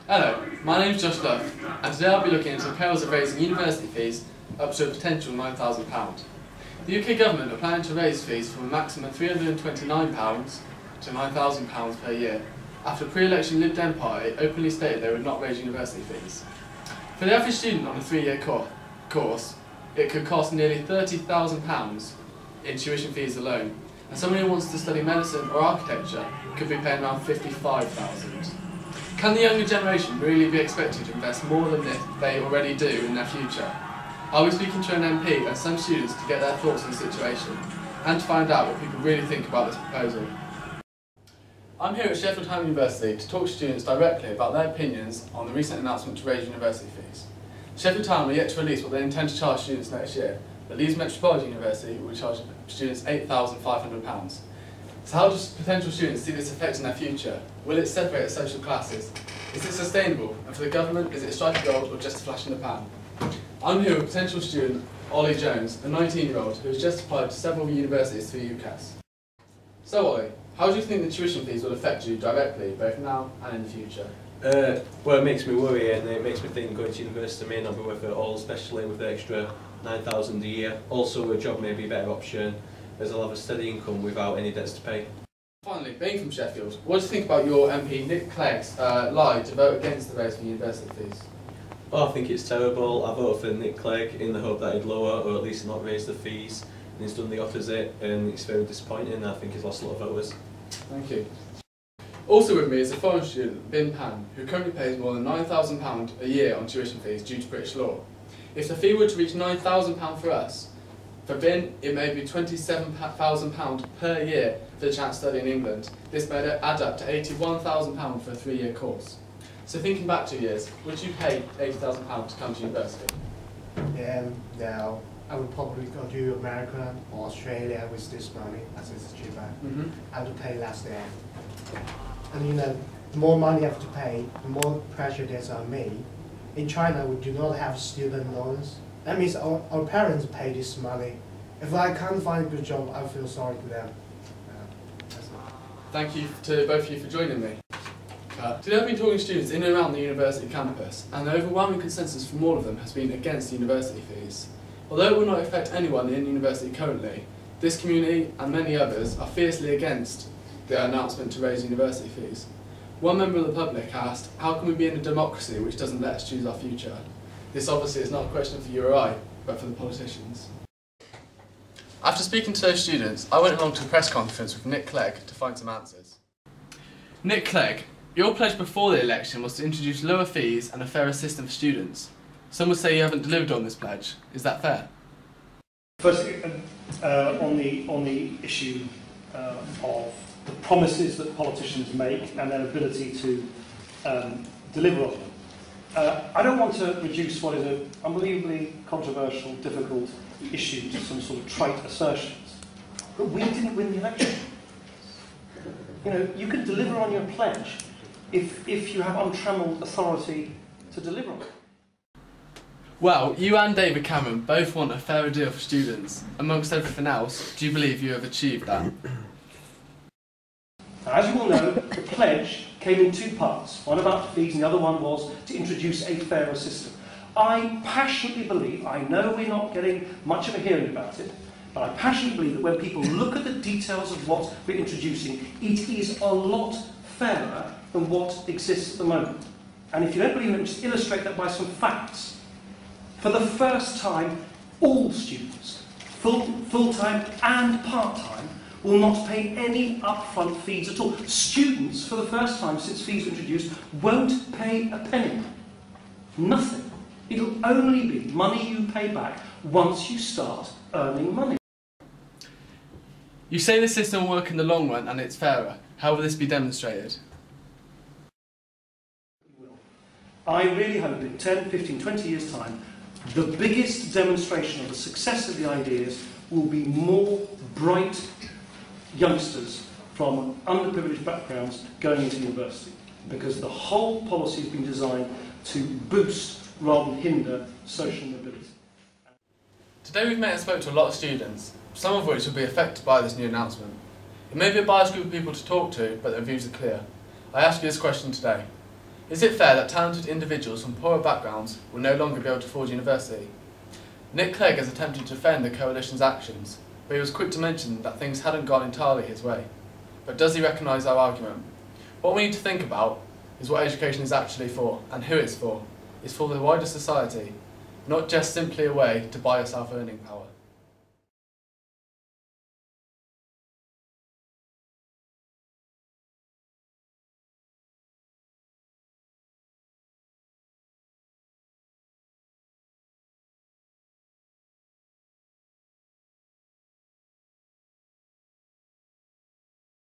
Hello, my name is Josh Love, and today I'll be looking into the perils of raising university fees up to a potential £9,000. The UK government are planning to raise fees from a maximum of £329 to £9,000 per year, after the pre-election Lib Dem party openly stated they would not raise university fees. For the average student on a 3-year course, it could cost nearly £30,000 in tuition fees alone, and someone who wants to study medicine or architecture could be paying around £55,000. Can the younger generation really be expected to invest more than they already do in their future? I'll be speaking to an MP and some students to get their thoughts on the situation, and to find out what people really think about this proposal. I'm here at Sheffield Hallam University to talk to students directly about their opinions on the recent announcement to raise university fees. Sheffield Hallam are yet to release what they intend to charge students next year, but Leeds Metropolitan University will charge students £8,500. So how do potential students see this affecting their future? Will it separate social classes? Is it sustainable? And for the government, is it a strike of gold or just a flash in the pan? I'm here with potential student Ollie Jones, a 19-year-old who has just applied to several universities through UCAS. So Ollie, how do you think the tuition fees will affect you directly, both now and in the future? Well, it makes me worry, and it makes me think going to university may not be worth it at all, especially with the extra £9,000 a year. Also, a job may be a better option, as I'll have a steady income without any debts to pay. Finally, being from Sheffield, what do you think about your MP Nick Clegg's lie to vote against the raise for university fees? Well, I think it's terrible. I voted for Nick Clegg in the hope that he'd lower or at least not raise the fees, and he's done the opposite, and it's very disappointing, and I think he's lost a lot of voters. Thank you. Also with me is a foreign student, Bin Pan, who currently pays more than £9,000 a year on tuition fees due to British law. If the fee were to reach £9,000 for us, for Bin it may be £27,000 per year for the chance to study in England. This may add up to £81,000 for a 3-year course. So thinking back 2 years, would you pay £80,000 to come to university? No, I would probably go to America or Australia with this money, as it's cheaper. I would pay less there. And you know, the more money I have to pay, the more pressure there's on me. In China, we do not have student loans. That means our parents pay this money. If I can't find a good job, I feel sorry to them. That's it. Thank you to both of you for joining me. Today I've been talking to students in and around the university campus, and the overwhelming consensus from all of them has been against university fees. Although it will not affect anyone in university currently, this community and many others are fiercely against the announcement to raise university fees. One member of the public asked, how can we be in a democracy which doesn't let us choose our future? This obviously is not a question for you or I, but for the politicians. After speaking to those students, I went along to a press conference with Nick Clegg to find some answers. Nick Clegg, your pledge before the election was to introduce lower fees and a fairer system for students. Some would say you haven't delivered on this pledge. Is that fair? Firstly, on the issue of the promises that politicians make and their ability to deliver on them. I don't want to reduce what is an unbelievably controversial, difficult issue to some sort of trite assertions. But we didn't win the election. You know, you can deliver on your pledge if you have untrammeled authority to deliver on it. Well, you and David Cameron both want a fairer deal for students. Amongst everything else, do you believe you have achieved that? Now, as you all know, the pledge came in 2 parts. One about the fees and the other one was to introduce a fairer system. I passionately believe, I know we're not getting much of a hearing about it, but I passionately believe that when people look at the details of what we're introducing, it is a lot fairer than what exists at the moment. And if you don't believe me, just illustrate that by some facts. For the first time, all students, full-time and part-time, will not pay any upfront fees at all. Students, for the first time since fees were introduced, won't pay a penny. Nothing. It'll only be money you pay back once you start earning money. You say the system will work in the long run and it's fairer. How will this be demonstrated? I really hope in 10, 15, 20 years' time, the biggest demonstration of the success of the ideas will be more bright youngsters from underprivileged backgrounds going into university, because the whole policy has been designed to boost rather than hinder social mobility. Today we've met and spoke to a lot of students, some of which will be affected by this new announcement. It may be a biased group of people to talk to, but their views are clear. I ask you this question today. Is it fair that talented individuals from poorer backgrounds will no longer be able to afford university? Nick Clegg has attempted to defend the Coalition's actions, but he was quick to mention that things hadn't gone entirely his way. But does he recognise our argument? What we need to think about is what education is actually for, and who it's for. It's for the wider society, not just simply a way to buy yourself earning power.